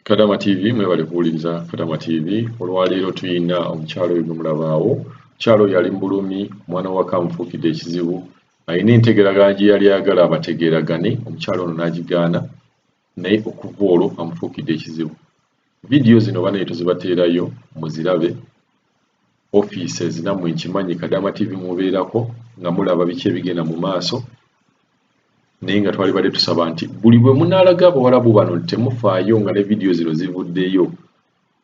Kadama TV mwebale kuwuliriza Kadama TV. Olwaleero tuyina omukyalo oyo mulabaawo. Omukyalo yali mbulumi, mwana wa kamufuukidde ekizibu. Ayina entegeragana gye yali ayagala abategeragane, omukyalo ono n'agigaana, naye okuva olwo amufuukidde ekizibu. Vidiyo zino banaye tuzibateerayo muzirabe. Offices nammwe nkimanyi Kadama TV mubeerako nga mulaba biki ebigenda mu maaso. Naye nga twali badde tusaba nti buli bwe munaalaga abawalabu bano temufaayo nga ne vidiyo zino zivuddeyo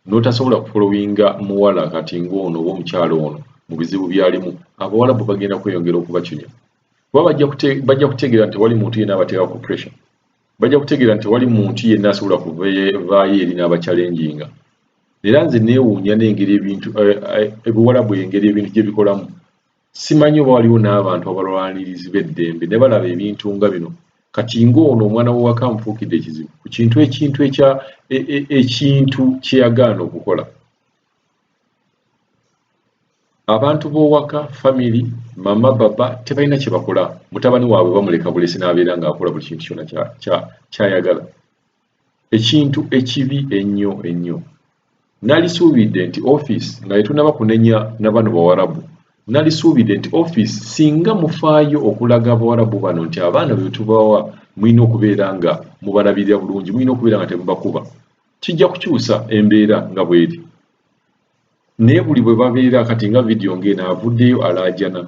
n'otasobola kufolowinga muwala kati ng'ono oba omukyalo ono mu bizibu byalimu, abawalabu bagenda kweyongera okubakinya. Kuba bajja kutegeera nti wali muntu yenna abateeka ku pressure. Bajja kutegeera nti wali muntu yenna asobola kuvaayo eri n'abachallenginga. Era nze neewuunya n'engeri ebintu ebiwalabu engeri ebintu gye bikolamu. Simanyi oba waliwo n'abantu abalwanirizi b'eddembe ne balaba ebintu nga bino. Kati ng'ono omwana w'owaka amufuukidde ekizibu ku ekintu kye yagaana okukola. Abantu b'owaka, family, mama, baba tebalina kye bakola. Mutabani waabwe bamuleka bulesi n'abeera ng'akola buli kintu kyonna ky'ayagala. Ekintu ekibi ennyo ennyo. Nalisuubidde nti office nga yetunaba kunenya na bano bawalabu. Nalisuubidde nti office singa mufaayo okulaga abawalabu bano nti abaana be tubawa mulina okubeera nga mubalabirira bulungi, mulina okubeera nga temubakuba, kijja kukyusa embeera nga bw'eri. Naye buli bwe babeera kati nga vidiyo ng'eno avuddeyo alaajana,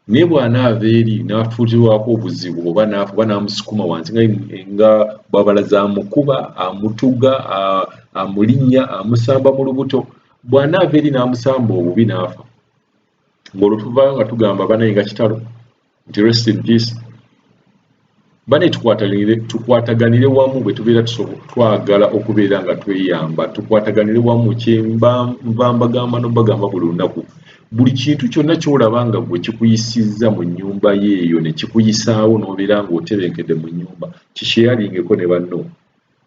naye bw'anaava eri n'afuutirwako obuzibu oba n'amusukuma wansi nga bw'abalaza amukuba, amutuga, amulinnya, amusamba mu lubuto, bw'anaava eri n'amusamba obubi n'afa. Ng'olwo tuvaayo nga tugamba banaye nga kitalo nti rest in peace. Banaye tukwataganire wamu bwe tubeera twagala okubeera nga tweyamba, tukwataganire wamu kyenva mbagamba n'obagamba buli lunaku. Buli kintu kyonna ky'olaba nga gwe kikuyisizza mu nnyumba yeeyo ne kikuyisaawo n'obeera ng'otebenkedde mu nnyumba, kisheyaringeko ne banno,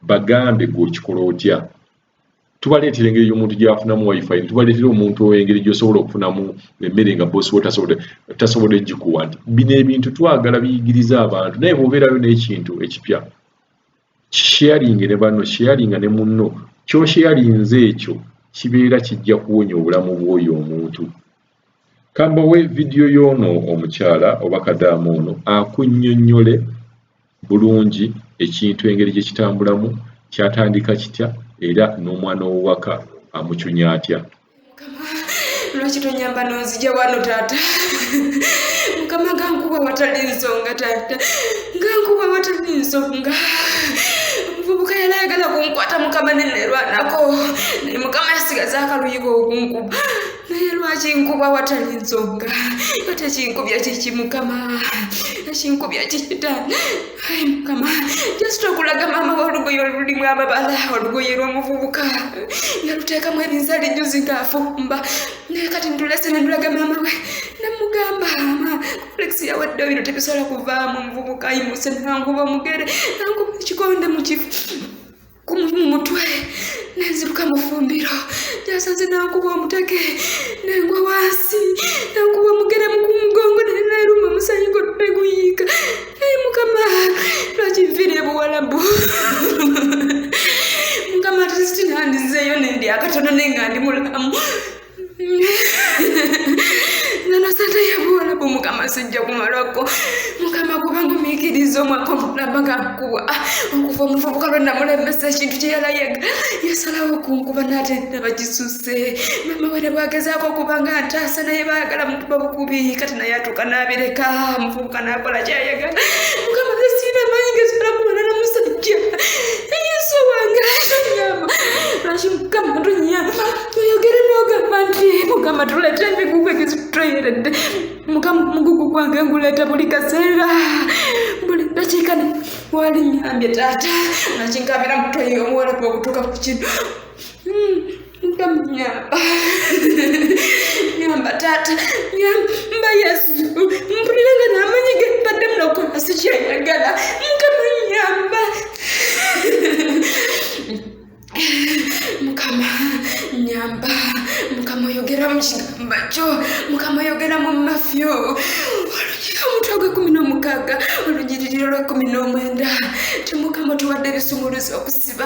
bagambe gw'okikola otya. Tubaleetera engeri y'omuntu gy'afunamu wifi, tubaleetera omuntu engeri gy'osobola okufunamu emmere nga bosi wo tasobola gikuwa. Nti bino ebintu twagala biyigiriza abantu, naye bw'obeerayo n'ekintu ekipya kisheyaringe ne banno, sheyaringa ne munno. Ky'osheyarinze ekyo kibeera kijja kuwonya obulamu bw'oyo omuntu. Kambawe vidiyo y'ono omukyala oba Kadama ono akunnyonnyole bulungi ekintu engeri gye kitambulamu, kyatandika kitya era n'omwana w'owaka amucunya atya. Lwaki tonyamba n'onzija wano taata? Mukama gankuba watali nsonga taata, gankuba watali nsonga. Omuvubuka yali ayagala kunkwata Mukama nenerwanako, naye Mukama yasigaza akaluyiga okunkuba. Naye lwaki nkuba watali nsonga? Ate kinkubya kiki Mukama? Ekinkubya kiki taata? Ai Mukama, just okulaga maama w'olugoye olulimu amabala, olugoye lw'omuvubuka yaluteekamu ebinzaali jjuzi ng'afumba. Naye kati ntulese ne ndulaga maama we namugamba komplekisi yawadde bino tebisobola kuvaamu, omuvubuka ayimuse nankuba omugere, nankuba ekikonde mu mutwe, nenziruka mu ffumbiro, gyasanze nankuba omutege, nengwa wansi, nankuba omugere mu mugongo neruma omusanyi guyiika. Naye Mukama lwaki nfiire buwalabu? Mukama tisiti nandizeeyo nendi akatono nenga ndi mulamu. Nano sente yabuwalabu Mukama sijja kumalako. Mukama kubanga omiikiriza omwaka omulamba gankuba okuva omuvubuka lwe namulembesa ekintu kye yalayaga yasalawo okunkuba n'ate ndaba kisuse. Maama we ne bwagezaako okuba nga ntaasa naye baagala mukuba bukubi, kati naye atuuka n'abireka, omuvubuka n'akola ky'ayagala. Mukama siina maanyi gesobola kulwana na musajja. Yesu wange tonyamba, lwaki Mukama tonyamba? Oyogere n'ogamba nti Mukama tuleeta emigugu egizitutoyeredde. Mukama omugugu gwange nguleeta buli kaseera, buli dakiika wali nyambye taata, nakinkabira mutoyi omuwalabu okutuuka ku kino. Mukama nyamba, nyamba taata, nyamba Yesu, mpulira nga n'amanyi ge mbadde munokola si kyayagala. Mukama nyamba. Mukama nyamba, Mukama oyogera mu kigambo kyo, Mukama oyogera mu mafyo. Olugira omutwe gwe 16, olugiririro lwe 19, ti Mukama tuwadde ebisumuluzo okusiba.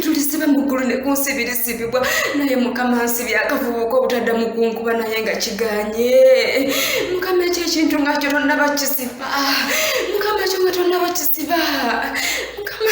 tulisiba mu ggulu ne kunsibirisibibwa naye Mukama ansibye akavubuka obutaddamu kunkuba naye nga kiganye. Mukama ekyo ekintu nga kyo tonnaba kisiba. Mukama kyo nga tonnaba kisiba. Mukama